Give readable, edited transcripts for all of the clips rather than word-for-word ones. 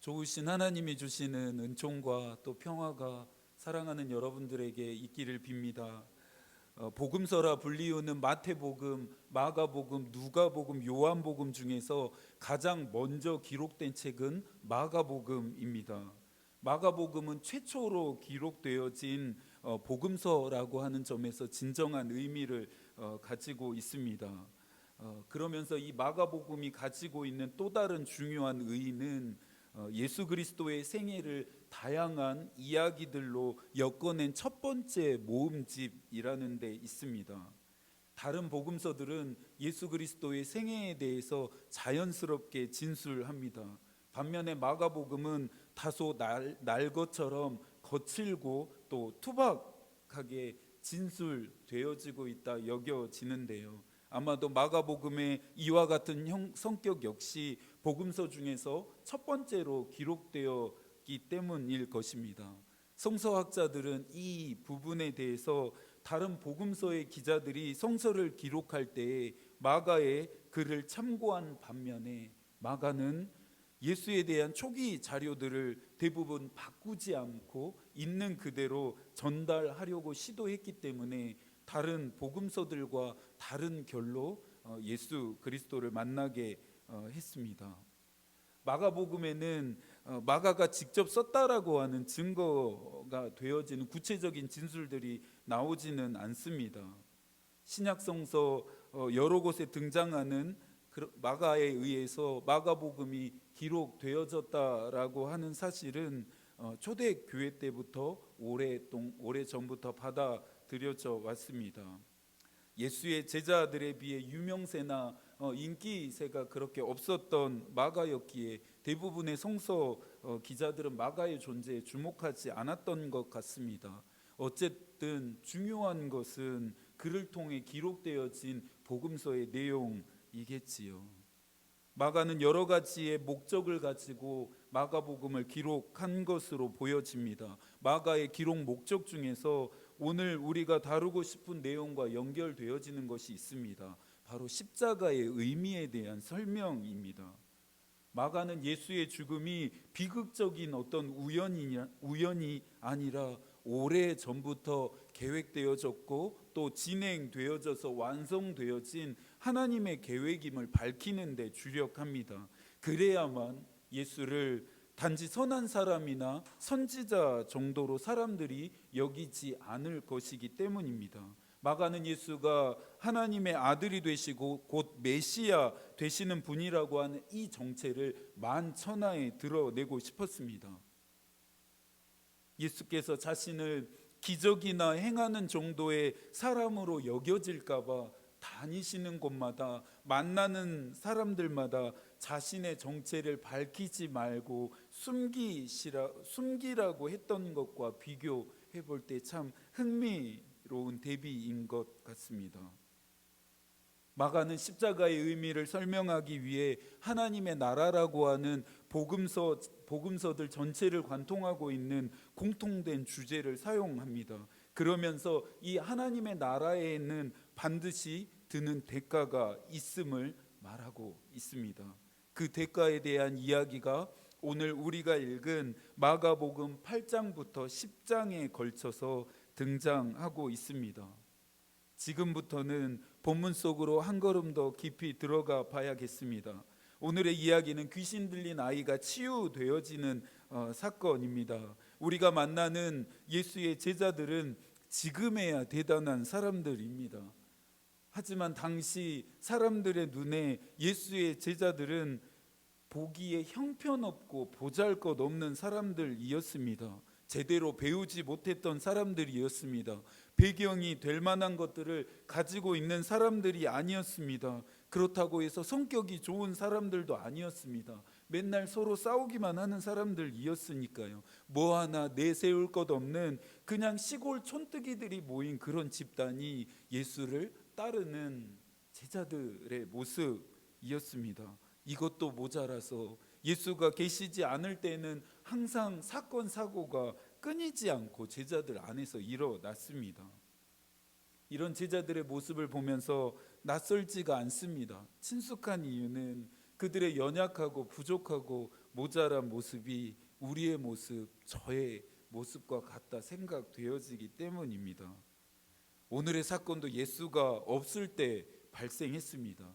좋으신 하나님이 주시는 은총과 또 평화가 사랑하는 여러분들에게 있기를 빕니다. 복음서라 불리우는 마태복음, 마가복음, 누가복음, 요한복음 중에서 가장 먼저 기록된 책은 마가복음입니다. 마가복음은 최초로 기록되어진 복음서라고 하는 점에서 진정한 의미를 가지고 있습니다. 그러면서 이 마가복음이 가지고 있는 또 다른 중요한 의의는 예수 그리스도의 생애를 다양한 이야기들로 엮어낸 첫 번째 모음집이라는 데 있습니다. 다른 복음서들은 예수 그리스도의 생애에 대해서 자연스럽게 진술합니다. 반면에 마가복음은 다소 날 것처럼 거칠고 또 투박하게 진술되어지고 있다 여겨지는데요. 아마도 마가복음의 이와 같은 성격 역시 복음서 중에서 첫 번째로 기록되었기 때문일 것입니다. 성서학자들은 이 부분에 대해서 다른 복음서의 기자들이 성서를 기록할 때 마가의 글을 참고한 반면에 마가는 예수에 대한 초기 자료들을 대부분 바꾸지 않고 있는 그대로 전달하려고 시도했기 때문에 다른 복음서들과 다른 결로 예수 그리스도를 만나게 했습니다. 마가복음에는 마가가 직접 썼다라고 하는 증거가 되어지는 구체적인 진술들이 나오지는 않습니다. 신약성서 여러 곳에 등장하는 마가에 의해서 마가복음이 기록되어졌다라고 하는 사실은 초대교회 때부터 오래 전부터 받아들여져 왔습니다. 예수의 제자들에 비해 유명세나 인기세가 그렇게 없었던 마가였기에 대부분의 성서 기자들은 마가의 존재에 주목하지 않았던 것 같습니다. 어쨌든 중요한 것은 그를 통해 기록되어진 복음서의 내용이겠지요. 마가는 여러 가지의 목적을 가지고 마가복음을 기록한 것으로 보여집니다. 마가의 기록 목적 중에서 오늘 우리가 다루고 싶은 내용과 연결되어지는 것이 있습니다. 바로 십자가의 의미에 대한 설명입니다. 마가는 예수의 죽음이 비극적인 어떤 우연이 아니라 오래 전부터 계획되어졌고 또 진행되어져서 완성되어진 하나님의 계획임을 밝히는 데 주력합니다. 그래야만 예수를 단지 선한 사람이나 선지자 정도로 사람들이 여기지 않을 것이기 때문입니다. 마가는 예수가 하나님의 아들이 되시고 곧 메시아 되시는 분이라고 하는 이 정체를 만천하에 드러내고 싶었습니다. 예수께서 자신을 기적이나 행하는 정도의 사람으로 여겨질까 봐 다니시는 곳마다 만나는 사람들마다 자신의 정체를 밝히지 말고 숨기라고 했던 것과 비교해 볼 때 참 흥미로운 대비인 것 같습니다. 마가는 십자가의 의미를 설명하기 위해 하나님의 나라라고 하는 복음서들 전체를 관통하고 있는 공통된 주제를 사용합니다. 그러면서 이 하나님의 나라에는 반드시 드는 대가가 있음을 말하고 있습니다. 그 대가에 대한 이야기가 오늘 우리가 읽은 마가복음 8장부터 10장에 걸쳐서 등장하고 있습니다. 지금부터는 본문 속으로 한 걸음 더 깊이 들어가 봐야겠습니다. 오늘의 이야기는 귀신 들린 아이가 치유되어지는 사건입니다. 우리가 만나는 예수의 제자들은 지금에야 대단한 사람들입니다. 하지만 당시 사람들의 눈에 예수의 제자들은 보기에 형편없고 보잘것없는 사람들이었습니다. 제대로 배우지 못했던 사람들이었습니다. 배경이 될 만한 것들을 가지고 있는 사람들이 아니었습니다. 그렇다고 해서 성격이 좋은 사람들도 아니었습니다. 맨날 서로 싸우기만 하는 사람들이었으니까요. 뭐 하나 내세울 것 없는 그냥 시골 촌뜨기들이 모인 그런 집단이 예수를 따르는 제자들의 모습이었습니다. 이것도 모자라서 예수가 계시지 않을 때는 항상 사건 사고가 끊이지 않고 제자들 안에서 일어났습니다. 이런 제자들의 모습을 보면서 낯설지가 않습니다. 친숙한 이유는 그들의 연약하고 부족하고 모자란 모습이 우리의 모습, 저의 모습과 같다 생각되어지기 때문입니다. 오늘의 사건도 예수가 없을 때 발생했습니다.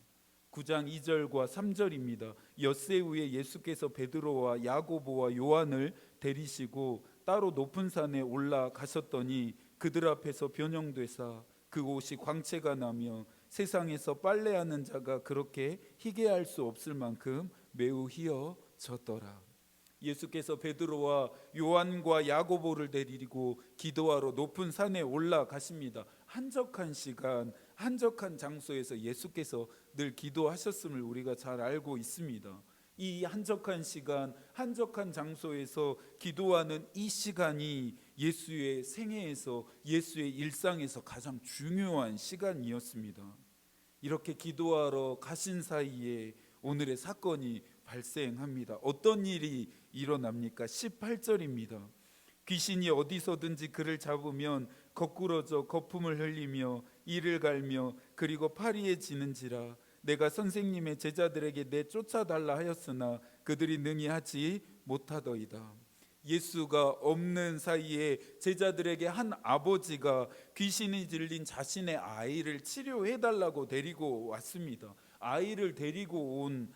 9장 2절과 3절입니다. 엿새 후에 예수께서 베드로와 야고보와 요한을 데리시고 따로 높은 산에 올라가셨더니 그들 앞에서 변형되사 그 옷이 광채가 나며 세상에서 빨래하는 자가 그렇게 희게할 수 없을 만큼 매우 희어졌더라. 예수께서 베드로와 요한과 야고보를 데리고 기도하러 높은 산에 올라가십니다. 한적한 시간, 한적한 장소에서 예수께서 늘 기도하셨음을 우리가 잘 알고 있습니다. 이 한적한 시간, 한적한 장소에서 기도하는 이 시간이 예수의 생애에서, 예수의 일상에서 가장 중요한 시간이었습니다. 이렇게 기도하러 가신 사이에 오늘의 사건이 발생합니다. 어떤 일이 일어납니까? 18절입니다. 귀신이 어디서든지 그를 잡으면 거꾸러져 거품을 흘리며 이를 갈며 그리고 파리에 지는지라. 내가 선생님의 제자들에게 내쫓아달라 하였으나 그들이 능히 하지 못하더이다. 예수가 없는 사이에 제자들에게 한 아버지가 귀신이 들린 자신의 아이를 치료해달라고 데리고 왔습니다. 아이를 데리고 온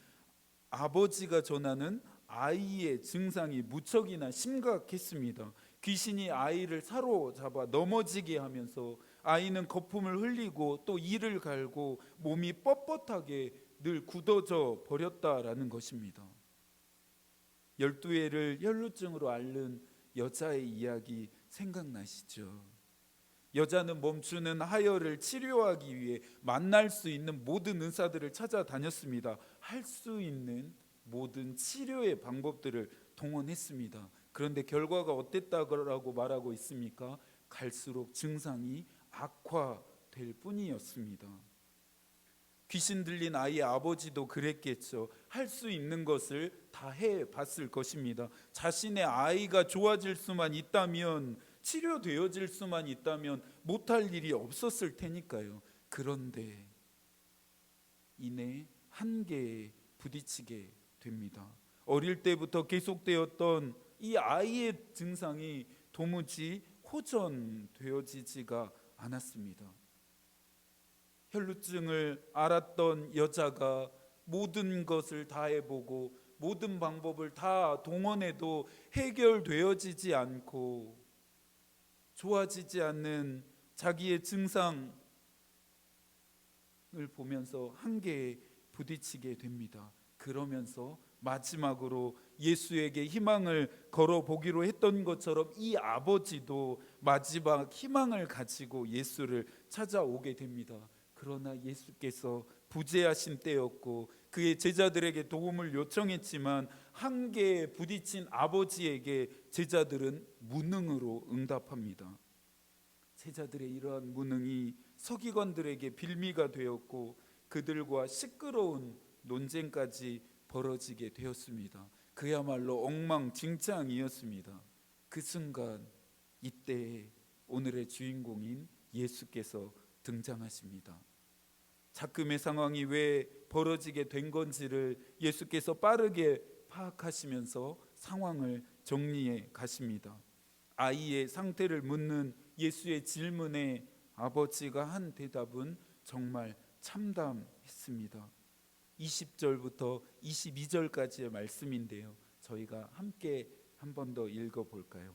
아버지가 전하는 아이의 증상이 무척이나 심각했습니다. 귀신이 아이를 사로잡아 넘어지게 하면서 아이는 거품을 흘리고 또 이를 갈고 몸이 뻣뻣하게 늘 굳어져 버렸다라는 것입니다. 12회를 혈루증으로 앓는 여자의 이야기 생각나시죠? 여자는 멈추는 하혈을 치료하기 위해 만날 수 있는 모든 의사들을 찾아다녔습니다. 할 수 있는 모든 치료의 방법들을 동원했습니다. 그런데 결과가 어땠다고 말하고 있습니까? 갈수록 증상이 악화될 뿐이었습니다. 귀신 들린 아이의 아버지도 그랬겠죠. 할 수 있는 것을 다 해봤을 것입니다. 자신의 아이가 좋아질 수만 있다면, 치료되어질 수만 있다면 못할 일이 없었을 테니까요. 그런데 이내 한계에 부딪히게 됩니다. 어릴 때부터 계속되었던 이 아이의 증상이 도무지 호전되어지지가 않았습니다. 혈루증을 앓았던 여자가 모든 것을 다 해보고 모든 방법을 다 동원해도 해결되어지지 않고 좋아지지 않는 자기의 증상을 보면서 한계에 부딪히게 됩니다. 그러면서 마지막으로 예수에게 희망을 걸어보기로 했던 것처럼 이 아버지도 마지막 희망을 가지고 예수를 찾아오게 됩니다. 그러나 예수께서 부재하신 때였고 그의 제자들에게 도움을 요청했지만 한계에 부딪힌 아버지에게 제자들은 무능으로 응답합니다. 제자들의 이러한 무능이 서기관들에게 빌미가 되었고 그들과 시끄러운 논쟁까지 벌어지게 되었습니다. 그야말로 엉망진창이었습니다. 그 순간 이때에 오늘의 주인공인 예수께서 등장하십니다. 작금의 상황이 왜 벌어지게 된 건지를 예수께서 빠르게 파악하시면서 상황을 정리해 가십니다. 아이의 상태를 묻는 예수의 질문에 아버지가 한 대답은 정말 참담했습니다. 20절부터 22절까지의 말씀인데요. 저희가 함께 한 번 더 읽어볼까요?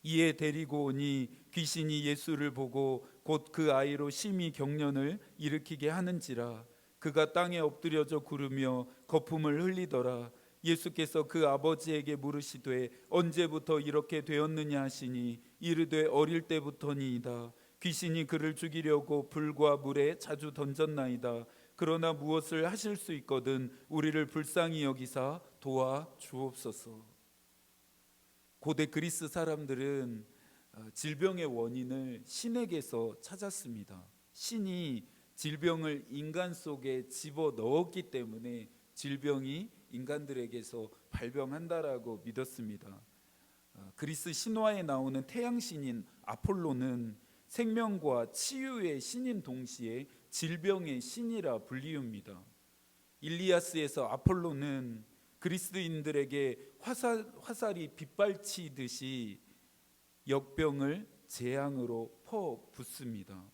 이에 데리고 오니 귀신이 예수를 보고 곧 그 아이로 심히 경련을 일으키게 하는지라. 그가 땅에 엎드려져 구르며 거품을 흘리더라. 예수께서 그 아버지에게 물으시되 언제부터 이렇게 되었느냐 하시니 이르되 어릴 때부터니이다. 귀신이 그를 죽이려고 불과 물에 자주 던졌나이다. 그러나 무엇을 하실 수 있거든 우리를 불쌍히 여기사 도와 주옵소서. 고대 그리스 사람들은 질병의 원인을 신에게서 찾았습니다. 신이 질병을 인간 속에 집어넣었기 때문에 질병이 인간들에게서 발병한다라고 믿었습니다. 그리스 신화에 나오는 태양신인 아폴로는 생명과 치유의 신인 동시에 질병의 신이라 불리웁니다. 일리아스에서 아폴로는 그리스도인들에게 화살이 빗발치듯이 역병을 재앙으로 퍼붓습니다.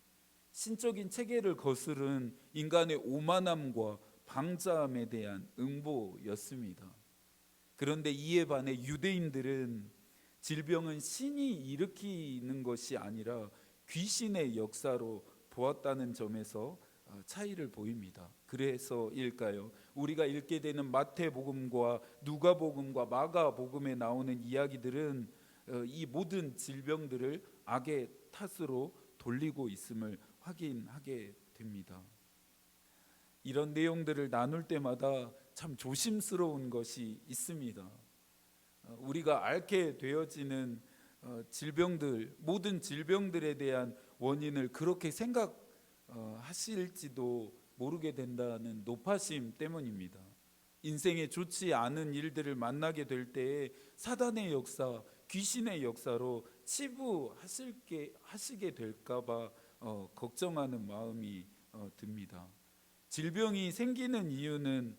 신적인 체계를 거스른 인간의 오만함과 방자함에 대한 응보였습니다. 그런데 이에 반해 유대인들은 질병은 신이 일으키는 것이 아니라 귀신의 역사로 보았다는 점에서 차이를 보입니다. 그래서일까요? 우리가 읽게 되는 마태복음과 누가복음과 마가복음에 나오는 이야기들은 이 모든 질병들을 악의 탓으로 돌리고 있음을 확인하게 됩니다. 이런 내용들을 나눌 때마다 참 조심스러운 것이 있습니다. 우리가 앓게 되어지는 질병들, 모든 질병들에 대한 원인을 그렇게 생각하실지도 모르게 된다는 노파심 때문입니다. 인생에 좋지 않은 일들을 만나게 될 때에 사단의 역사, 귀신의 역사로 치부하시게 될까봐 걱정하는 마음이 듭니다. 질병이 생기는 이유는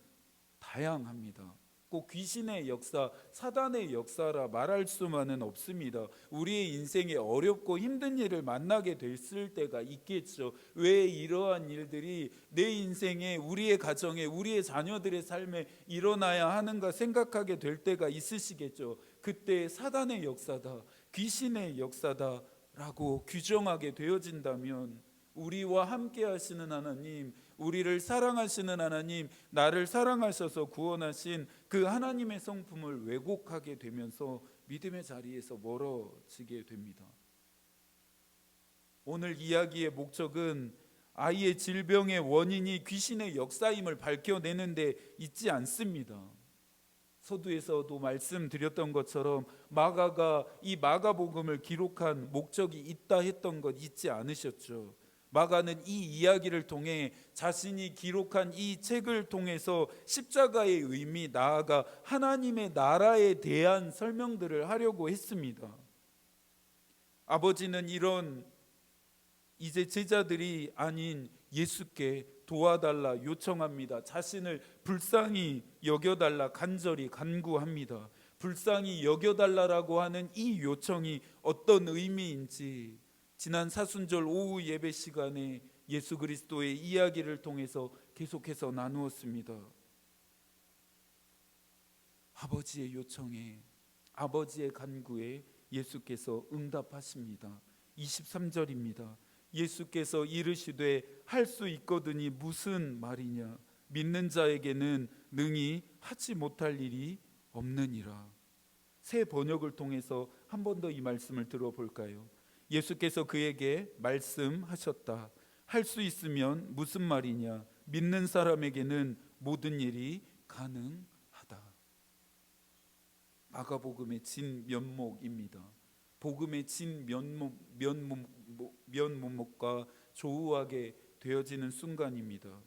다양합니다. 꼭 귀신의 역사, 사단의 역사라 말할 수만은 없습니다. 우리의 인생에 어렵고 힘든 일을 만나게 됐을 때가 있겠죠. 왜 이러한 일들이 내 인생에, 우리의 가정에, 우리의 자녀들의 삶에 일어나야 하는가 생각하게 될 때가 있으시겠죠. 그때 사단의 역사다, 귀신의 역사다 라고 규정하게 되어진다면 우리와 함께 하시는 하나님, 우리를 사랑하시는 하나님, 나를 사랑하셔서 구원하신 그 하나님의 성품을 왜곡하게 되면서 믿음의 자리에서 멀어지게 됩니다. 오늘 이야기의 목적은 아이의 질병의 원인이 귀신의 역사임을 밝혀내는 데 있지 않습니다. 서두에서도 말씀드렸던 것처럼 마가가 이 마가복음을 기록한 목적이 있다 했던 것 잊지 않으셨죠. 마가는 이 이야기를 통해 자신이 기록한 이 책을 통해서 십자가의 의미, 나아가 하나님의 나라에 대한 설명들을 하려고 했습니다. 아버지는 이런 이제 제자들이 아닌 예수께 도와달라 요청합니다. 자신을 불쌍히 여겨달라 간절히 간구합니다. 불쌍히 여겨달라라고 하는 이 요청이 어떤 의미인지 지난 사순절 오후 예배 시간에 예수 그리스도의 이야기를 통해서 계속해서 나누었습니다. 아버지의 요청에, 아버지의 간구에 예수께서 응답하십니다. 23절입니다. 예수께서 이르시되 할 수 있거든이 무슨 말이냐, 믿는 자에게는 능히 하지 못할 일이 없느니라. 새 번역을 통해서 한 번 더 이 말씀을 들어볼까요? 예수께서 그에게 말씀하셨다. 할 수 있으면 무슨 말이냐, 믿는 사람에게는 모든 일이 가능하다. 마가복음의 진면목입니다. 복음의 진면목과 조우하게 되어지는 순간입니다.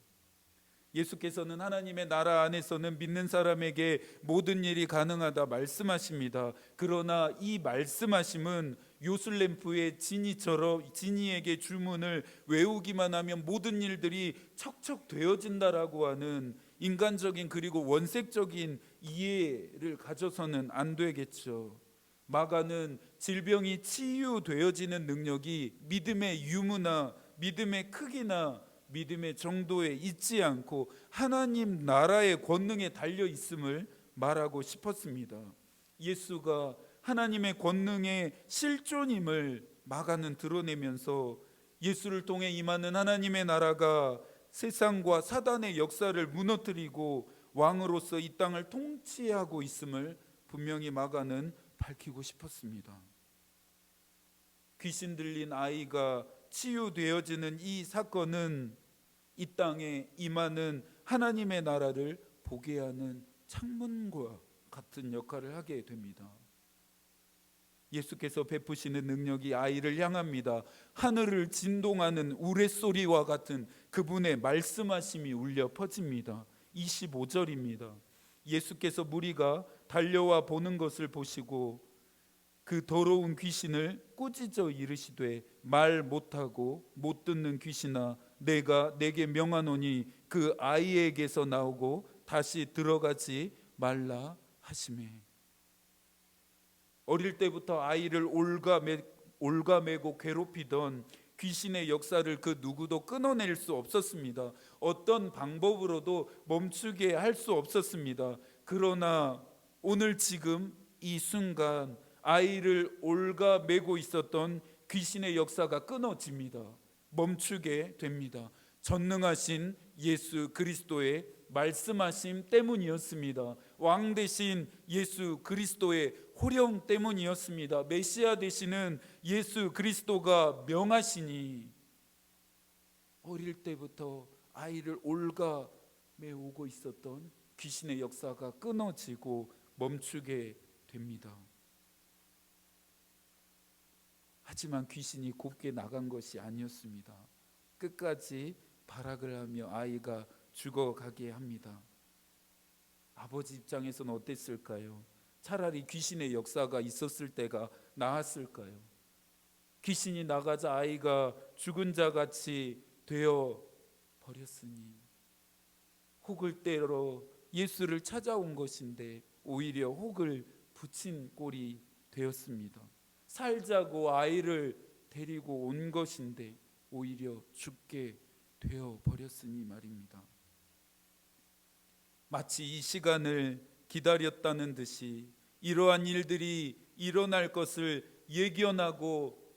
예수께서는 하나님의 나라 안에서는 믿는 사람에게 모든 일이 가능하다 말씀하십니다. 그러나 이 말씀하심은 요술램프의 지니에게 주문을 외우기만 하면 모든 일들이 척척 되어진다라고 하는 인간적인 그리고 원색적인 이해를 가져서는 안 되겠죠. 마가는 질병이 치유되어지는 능력이 믿음의 유무나 믿음의 크기나 믿음의 정도에 있지 않고 하나님 나라의 권능에 달려 있음을 말하고 싶었습니다. 예수가 하나님의 권능의 실존임을 마가는 드러내면서 예수를 통해 임하는 하나님의 나라가 세상과 사단의 역사를 무너뜨리고 왕으로서 이 땅을 통치하고 있음을 분명히 마가는 밝히고 싶었습니다. 귀신 들린 아이가 치유되어지는 이 사건은 이 땅에 임하는 하나님의 나라를 보게 하는 창문과 같은 역할을 하게 됩니다. 예수께서 베푸시는 능력이 아이를 향합니다. 하늘을 진동하는 우레소리와 같은 그분의 말씀하심이 울려 퍼집니다. 25절입니다. 예수께서 무리가 달려와 보는 것을 보시고 그 더러운 귀신을 꾸짖어 이르시되 말 못하고 못 듣는 귀신아, 내가 내게 명하노니 그 아이에게서 나오고 다시 들어가지 말라 하시매. 어릴 때부터 아이를 올가매고 괴롭히던 귀신의 역사를 그 누구도 끊어낼 수 없었습니다. 어떤 방법으로도 멈추게 할 수 없었습니다. 그러나 오늘 지금 이 순간 아이를 올가매고 있었던 귀신의 역사가 끊어집니다. 멈추게 됩니다. 전능하신 예수 그리스도의 말씀하심 때문이었습니다. 왕 대신 예수 그리스도의 호령 때문이었습니다. 메시아 되시는 예수 그리스도가 명하시니 어릴 때부터 아이를 올가매오고 있었던 귀신의 역사가 끊어지고 멈추게 됩니다. 하지만 귀신이 곱게 나간 것이 아니었습니다. 끝까지 발악을 하며 아이가 죽어가게 합니다. 아버지 입장에서는 어땠을까요? 차라리 귀신의 역사가 있었을 때가 나았을까요? 귀신이 나가자 아이가 죽은 자같이 되어 버렸으니 혹을 때려 예수를 찾아온 것인데 오히려 혹을 붙인 꼴이 되었습니다. 살자고 아이를 데리고 온 것인데 오히려 죽게 되어 버렸으니 말입니다. 마치 이 시간을 기다렸다는 듯이 이러한 일들이 일어날 것을 예견하고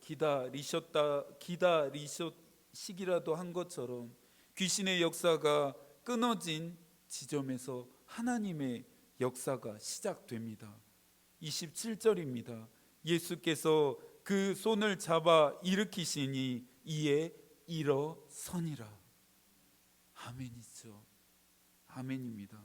기다리시기라도 한 것처럼 귀신의 역사가 끊어진 지점에서 하나님의 역사가 시작됩니다. 27절입니다. 예수께서 그 손을 잡아 일으키시니 이에 일어서니라. 아멘이죠. 아멘입니다.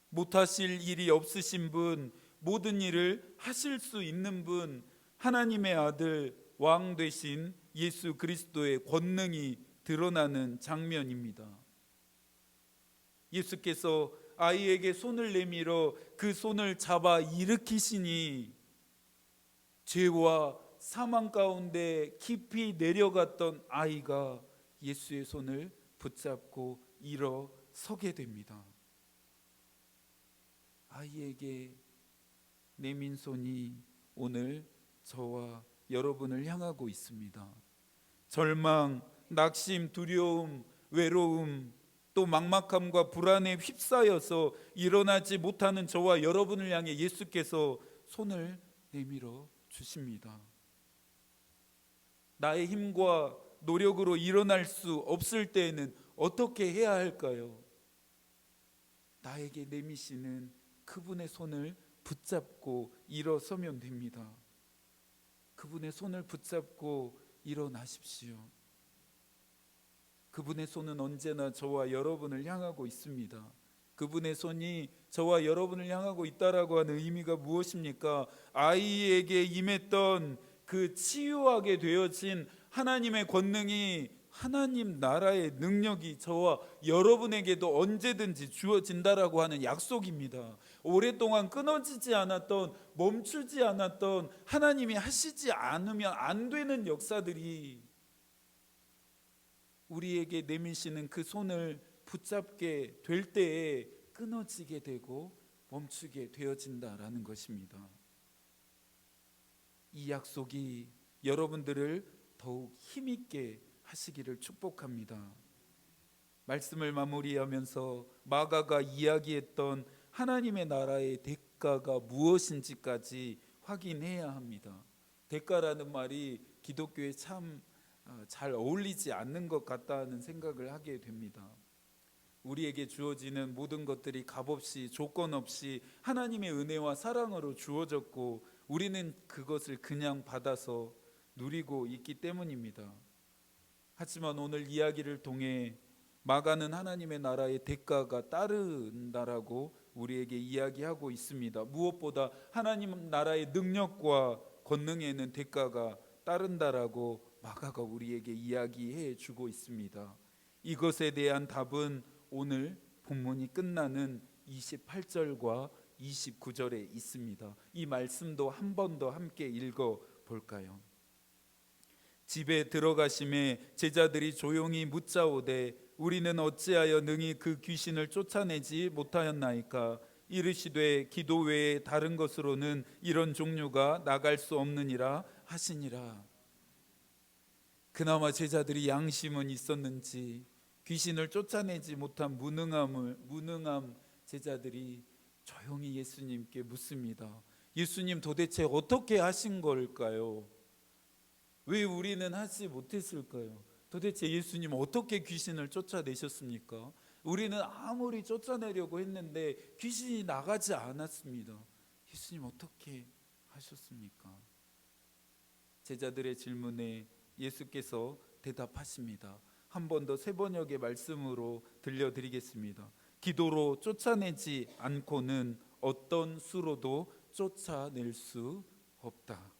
못하실 일이 없으신 분, 모든 일을 하실 수 있는 분, 하나님의 아들 왕 되신 예수 그리스도의 권능이 드러나는 장면입니다. 예수께서 아이에게 손을 내밀어 그 손을 잡아 일으키시니 죄와 사망 가운데 깊이 내려갔던 아이가 예수의 손을 붙잡고 일어서게 됩니다. 아이에게 내민 손이 오늘 저와 여러분을 향하고 있습니다. 절망, 낙심, 두려움, 외로움, 또 막막함과 불안에 휩싸여서 일어나지 못하는 저와 여러분을 향해 예수께서 손을 내밀어 주십니다. 나의 힘과 노력으로 일어날 수 없을 때에는 어떻게 해야 할까요? 나에게 내미시는 그분의 손을 붙잡고 일어서면 됩니다. 그분의 손을 붙잡고 일어나십시오. 그분의 손은 언제나 저와 여러분을 향하고 있습니다. 그분의 손이 저와 여러분을 향하고 있다라고 하는 의미가 무엇입니까? 아이에게 임했던 그 치유하게 되어진 하나님의 권능이, 하나님 나라의 능력이 저와 여러분에게도 언제든지 주어진다라고 하는 약속입니다. 오랫동안 끊어지지 않았던, 멈추지 않았던, 하나님이 하시지 않으면 안 되는 역사들이 우리에게 내미시는 그 손을 붙잡게 될 때에 끊어지게 되고 멈추게 되어진다라는 것입니다. 이 약속이 여러분들을 더욱 힘있게 하시기를 축복합니다. 말씀을 마무리하면서 마가가 이야기했던 하나님의 나라의 대가가 무엇인지까지 확인해야 합니다. 대가라는 말이 기독교에 참 잘 어울리지 않는 것 같다는 생각을 하게 됩니다. 우리에게 주어지는 모든 것들이 값없이 조건 없이 하나님의 은혜와 사랑으로 주어졌고 우리는 그것을 그냥 받아서 누리고 있기 때문입니다. 하지만 오늘 이야기를 통해 마가는 하나님의 나라의 대가가 따른다라고 우리에게 이야기하고 있습니다. 무엇보다 하나님 나라의 능력과 권능에는 대가가 따른다라고 마가가 우리에게 이야기해 주고 있습니다. 이것에 대한 답은 오늘 본문이 끝나는 28절과 29절에 있습니다. 이 말씀도 한 번 더 함께 읽어 볼까요? 집에 들어가심에 제자들이 조용히 묻자오되 우리는 어찌하여 능히 그 귀신을 쫓아내지 못하였나이까? 이르시되 기도 외에 다른 것으로는 이런 종류가 나갈 수 없느니라 하시니라. 그나마 제자들이 양심은 있었는지 귀신을 쫓아내지 못한 무능함 제자들이 조용히 예수님께 묻습니다. 예수님, 도대체 어떻게 하신 걸까요? 왜 우리는 하지 못했을까요? 도대체 예수님 어떻게 귀신을 쫓아내셨습니까? 우리는 아무리 쫓아내려고 했는데 귀신이 나가지 않았습니다. 예수님 어떻게 하셨습니까? 제자들의 질문에 예수께서 대답하십니다. 한 번 더 세 번역의 말씀으로 들려드리겠습니다. 기도로 쫓아내지 않고는 어떤 수로도 쫓아낼 수 없다.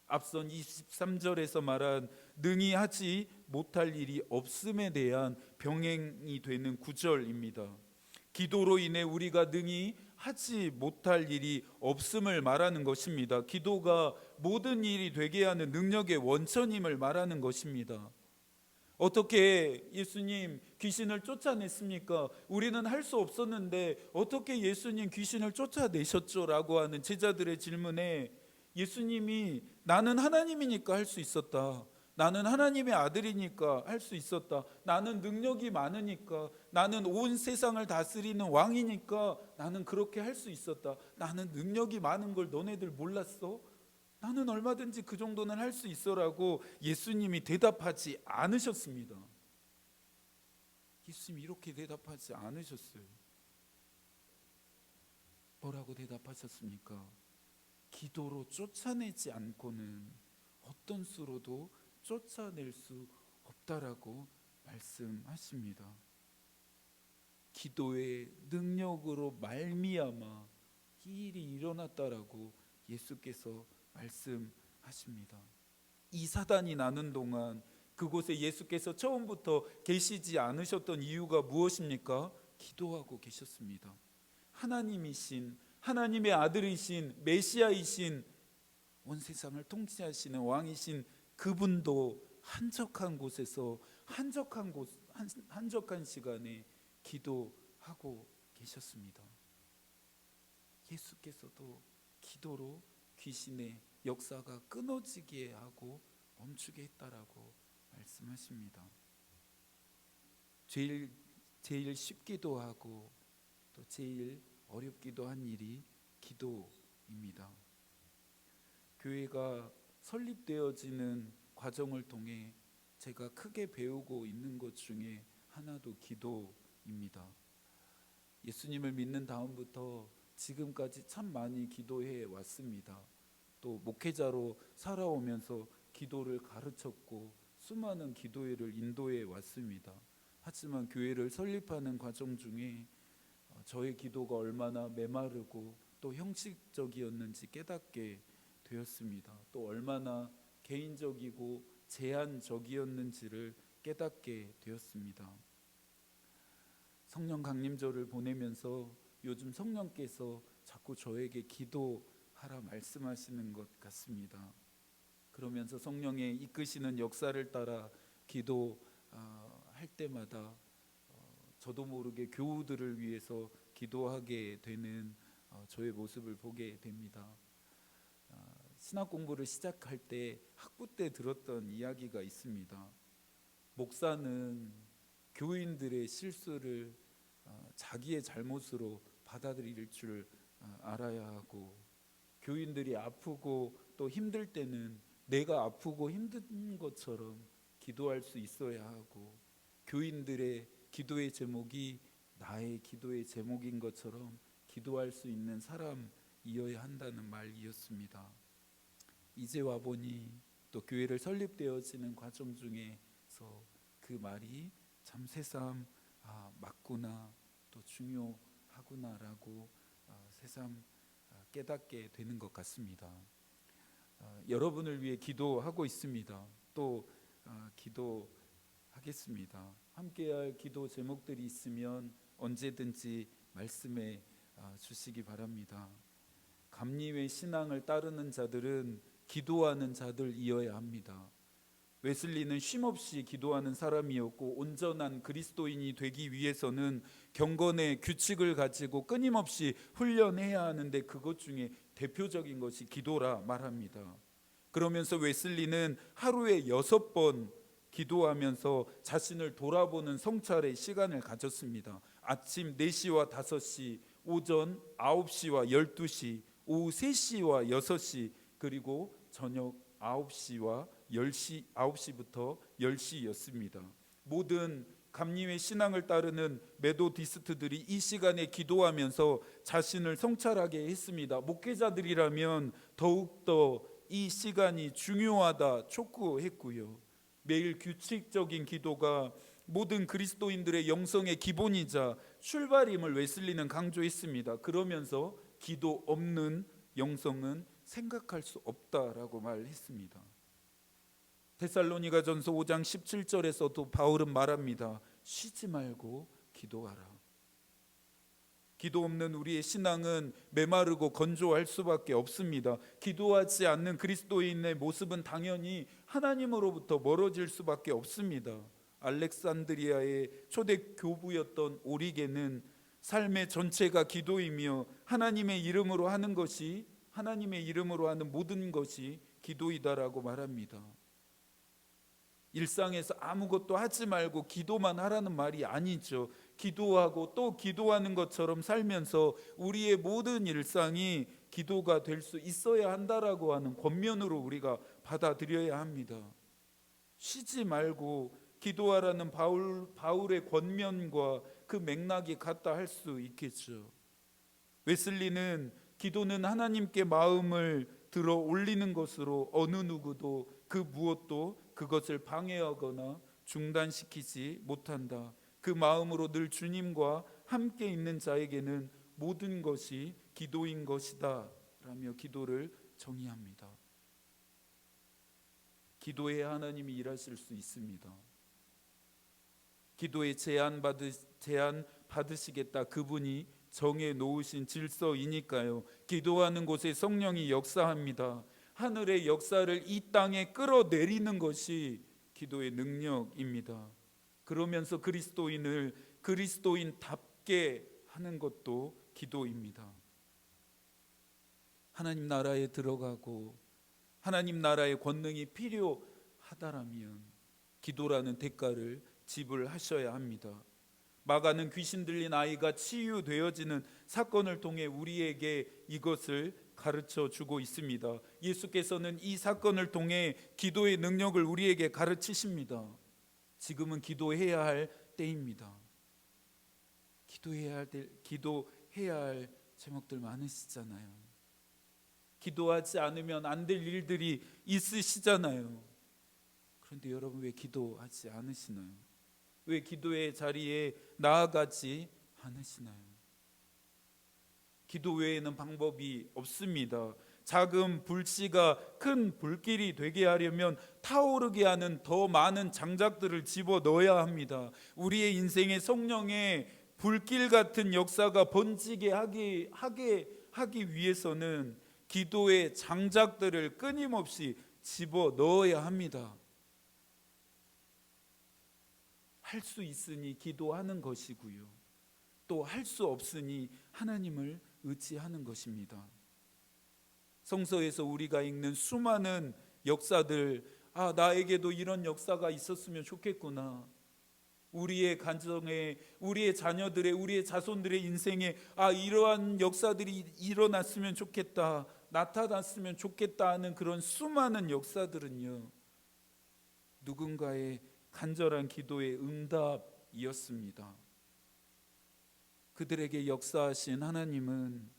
앞선 23절에서 말한 능히 하지 못할 일이 없음에 대한 병행이 되는 구절입니다. 기도로 인해 우리가 능히 하지 못할 일이 없음을 말하는 것입니다. 기도가 모든 일이 되게 하는 능력의 원천임을 말하는 것입니다. 어떻게 예수님 귀신을 쫓아냈습니까? 우리는 할 수 없었는데 어떻게 예수님 귀신을 쫓아내셨죠? 라고 하는 제자들의 질문에 예수님이 나는 하나님이니까 할 수 있었다. 나는 하나님의 아들이니까 할 수 있었다. 나는 능력이 많으니까, 나는 온 세상을 다스리는 왕이니까 나는 그렇게 할 수 있었다. 나는 능력이 많은 걸 너네들 몰랐어? 나는 얼마든지 그 정도는 할 수 있어라고 예수님이 대답하지 않으셨습니다. 예수님이 이렇게 대답하지 않으셨어요. 뭐라고 대답하셨습니까? 기도로 쫓아내지 않고는 어떤 수로도 쫓아낼 수 없다라고 말씀하십니다. 기도의 능력으로 말미암아 이 일이 일어났다라고 예수께서 말씀하십니다. 이 사단이 나는 동안 그곳에 예수께서 처음부터 계시지 않으셨던 이유가 무엇입니까? 기도하고 계셨습니다. 하나님이신, 하나님의 아들이신, 메시아이신, 온 세상을 통치하시는 왕이신 그분도 한적한 곳에서 한적한 시간에 기도하고 계셨습니다. 예수께서도 기도로 귀신의 역사가 끊어지게 하고 멈추게 했다라고 말씀하십니다. 제일 쉽기도 하고 또 제일 어렵기도 한 일이 기도입니다. 교회가 설립되어지는 과정을 통해 제가 크게 배우고 있는 것 중에 하나도 기도입니다. 예수님을 믿는 다음부터 지금까지 참 많이 기도해 왔습니다. 또 목회자로 살아오면서 기도를 가르쳤고 수많은 기도회를 인도해 왔습니다. 하지만 교회를 설립하는 과정 중에 저의 기도가 얼마나 메마르고 또 형식적이었는지 깨닫게 되었습니다. 또 얼마나 개인적이고 제한적이었는지를 깨닫게 되었습니다. 성령 강림절을 보내면서 요즘 성령께서 자꾸 저에게 기도하라 말씀하시는 것 같습니다. 그러면서 성령의 이끄시는 역사를 따라 기도할 때마다 저도 모르게 교우들을 위해서 기도하게 되는 저의 모습을 보게 됩니다. 신학 공부를 시작할 때 학부 때 들었던 이야기가 있습니다. 목사는 교인들의 실수를 자기의 잘못으로 받아들일 줄 알아야 하고, 교인들이 아프고 또 힘들 때는 내가 아프고 힘든 것처럼 기도할 수 있어야 하고, 교인들의 기도의 제목이 나의 기도의 제목인 것처럼 기도할 수 있는 사람이어야 한다는 말이었습니다. 이제 와 보니 또 교회를 설립되어지는 과정 중에서 그 말이 참 새삼 맞구나, 또 중요하구나라고 새삼 깨닫게 되는 것 같습니다. 여러분을 위해 기도하고 있습니다. 또 기도하겠습니다. 함께할 기도 제목들이 있으면 언제든지 말씀해 주시기 바랍니다. 감리의 신앙을 따르는 자들은 기도하는 자들이어야 합니다. 웨슬리는 쉼없이 기도하는 사람이었고 온전한 그리스도인이 되기 위해서는 경건의 규칙을 가지고 끊임없이 훈련해야 하는데 그것 중에 대표적인 것이 기도라 말합니다. 그러면서 웨슬리는 하루에 6번 기도하면서 자신을 돌아보는 성찰의 시간을 가졌습니다. 아침 4시와 5시, 오전 9시와 12시, 오후 3시와 6시, 그리고 저녁 9시와 10시, 9시부터 10시였습니다. 모든 감리회 신앙을 따르는 메도디스트들이 이 시간에 기도하면서 자신을 성찰하게 했습니다. 목회자들이라면 더욱더 이 시간이 중요하다 촉구했고요. 매일 규칙적인 기도가 모든 그리스도인들의 영성의 기본이자 출발임을 웨슬리는 강조했습니다. 그러면서 기도 없는 영성은 생각할 수 없다라고 말했습니다. 데살로니가전서 5장 17절에서도 바울은 말합니다. 쉬지 말고 기도하라. 기도 없는 우리의 신앙은 메마르고 건조할 수밖에 없습니다. 기도하지 않는 그리스도인의 모습은 당연히 하나님으로부터 멀어질 수밖에 없습니다. 알렉산드리아의 초대 교부였던 오리게는 삶의 전체가 기도이며 하나님의 이름으로 하는 모든 것이 기도이다라고 말합니다. 일상에서 아무것도 하지 말고 기도만 하라는 말이 아니죠. 기도하고 또 기도하는 것처럼 살면서 우리의 모든 일상이 기도가 될 수 있어야 한다라고 하는 권면으로 우리가 받아들여야 합니다. 쉬지 말고 기도하라는 바울의 권면과 그 맥락이 같다 할 수 있겠죠. 웨슬리는 기도는 하나님께 마음을 들어 올리는 것으로 어느 누구도 그 무엇도 그것을 방해하거나 중단시키지 못한다. 그 마음으로 늘 주님과 함께 있는 자에게는 모든 것이 기도인 것이다 라며 기도를 정의합니다. 기도에 하나님이 일하실 수 있습니다. 기도에 제한 받으시겠다. 그분이 정해 놓으신 질서이니까요. 기도하는 곳에 성령이 역사합니다. 하늘의 역사를 이 땅에 끌어내리는 것이 기도의 능력입니다. 그러면서 그리스도인을 그리스도인답게 하는 것도 기도입니다. 하나님 나라에 들어가고 하나님 나라의 권능이 필요하다라면 기도라는 대가를 지불하셔야 합니다. 마가는 귀신 들린 아이가 치유되어지는 사건을 통해 우리에게 이것을 가르쳐 주고 있습니다. 예수께서는 이 사건을 통해 기도의 능력을 우리에게 가르치십니다. 지금은 기도해야 할 때입니다. 기도해야 할 제목들 많으시잖아요. 기도하지 않으면 안 될 일들이 있으시잖아요. 그런데 여러분 왜 기도하지 않으시나요? 왜 기도의 자리에 나아가지 않으시나요? 기도 외에는 방법이 없습니다. 작은 불씨가 큰 불길이 되게 하려면 타오르게 하는 더 많은 장작들을 집어 넣어야 합니다. 우리의 인생의 성령의 불길 같은 역사가 번지게 하기 위해서는 기도의 장작들을 끊임없이 집어 넣어야 합니다. 할 수 있으니 기도하는 것이고요. 또 할 수 없으니 하나님을 의지하는 것입니다. 성서에서 우리가 읽는 수많은 역사들, 나에게도 이런 역사가 있었으면 좋겠구나. 우리의 가정에, 우리의 자녀들의, 우리의 자손들의 인생에 이러한 역사들이 일어났으면 좋겠다, 나타났으면 좋겠다 하는 그런 수많은 역사들은요, 누군가의 간절한 기도의 응답이었습니다. 그들에게 역사하신 하나님은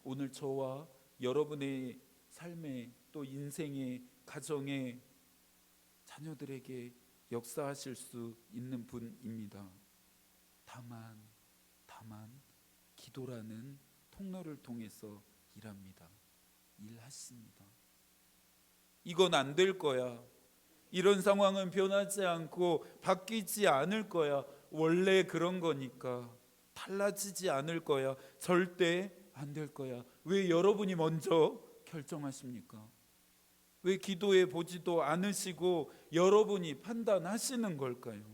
오늘 저와 여러분의 삶에 또 인생의 가정에 자녀들에게 역사하실 수 있는 분입니다. 다만 기도라는 통로를 통해서 일하십니다. 이건 안 될 거야. 이런 상황은 변하지 않고 바뀌지 않을 거야. 원래 그런 거니까. 달라지지 않을 거야. 절대 안 될 거야. 왜 여러분이 먼저 결정하십니까? 왜 기도해 보지도 않으시고 여러분이 판단하시는 걸까요?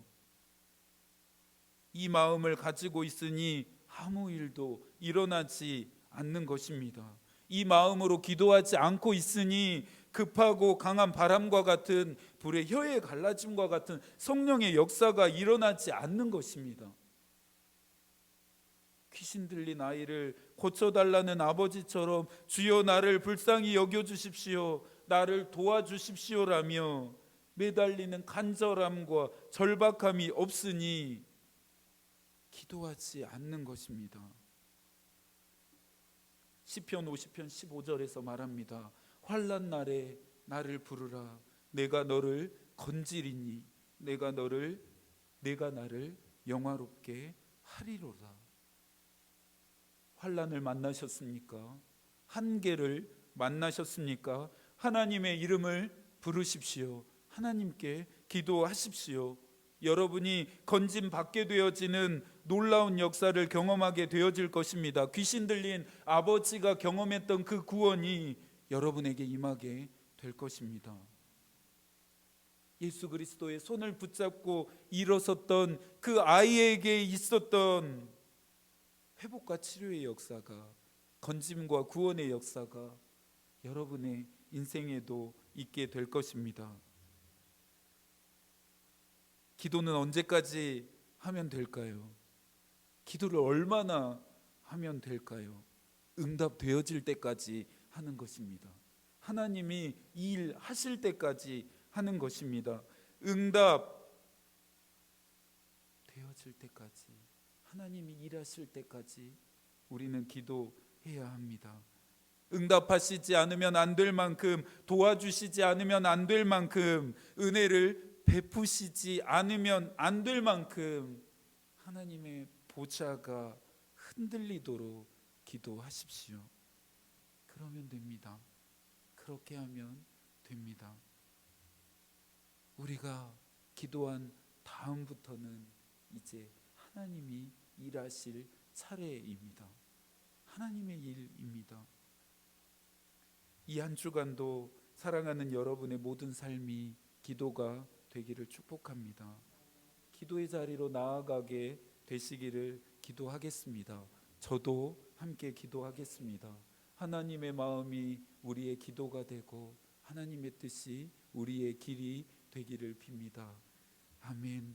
이 마음을 가지고 있으니 아무 일도 일어나지 않는 것입니다. 이 마음으로 기도하지 않고 있으니 급하고 강한 바람과 같은 불의 혀의 갈라짐과 같은 성령의 역사가 일어나지 않는 것입니다. 귀신 들린 아이를 고쳐달라는 아버지처럼 주여 나를 불쌍히 여겨주십시오, 나를 도와주십시오라며 매달리는 간절함과 절박함이 없으니 기도하지 않는 것입니다. 시편 50편 15절에서 말합니다. 환난 날에 나를 부르라, 내가 너를 건지리니 내가 나를 영화롭게 하리로다. 환난을 만나셨습니까? 한계를 만나셨습니까? 하나님의 이름을 부르십시오. 하나님께 기도하십시오. 여러분이 건짐 받게 되어지는 놀라운 역사를 경험하게 되어질 것입니다. 귀신 들린 아버지가 경험했던 그 구원이 여러분에게 임하게 될 것입니다. 예수 그리스도의 손을 붙잡고 일어섰던 그 아이에게 있었던 회복과 치료의 역사가, 건짐과 구원의 역사가 여러분의 인생에도 있게 될 것입니다. 기도는 언제까지 하면 될까요? 기도를 얼마나 하면 될까요? 응답되어질 때까지 하는 것입니다. 하나님이 이 일 하실 때까지 하는 것입니다. 응답되어질 때까지, 하나님이 일하실 때까지 우리는 기도해야 합니다. 응답하시지 않으면 안 될 만큼, 도와주시지 않으면 안 될 만큼, 은혜를 베푸시지 않으면 안 될 만큼 하나님의 보좌가 흔들리도록 기도하십시오. 그러면 됩니다. 그렇게 하면 됩니다. 우리가 기도한 다음부터는 이제 하나님이 일하실 차례입니다. 하나님의 일입니다. 이 한 주간도 사랑하는 여러분의 모든 삶이 기도가 되기를 축복합니다. 기도의 자리로 나아가게 되시기를 기도하겠습니다. 저도 함께 기도하겠습니다. 하나님의 마음이 우리의 기도가 되고 하나님의 뜻이 우리의 길이 되기를 빕니다. 아멘.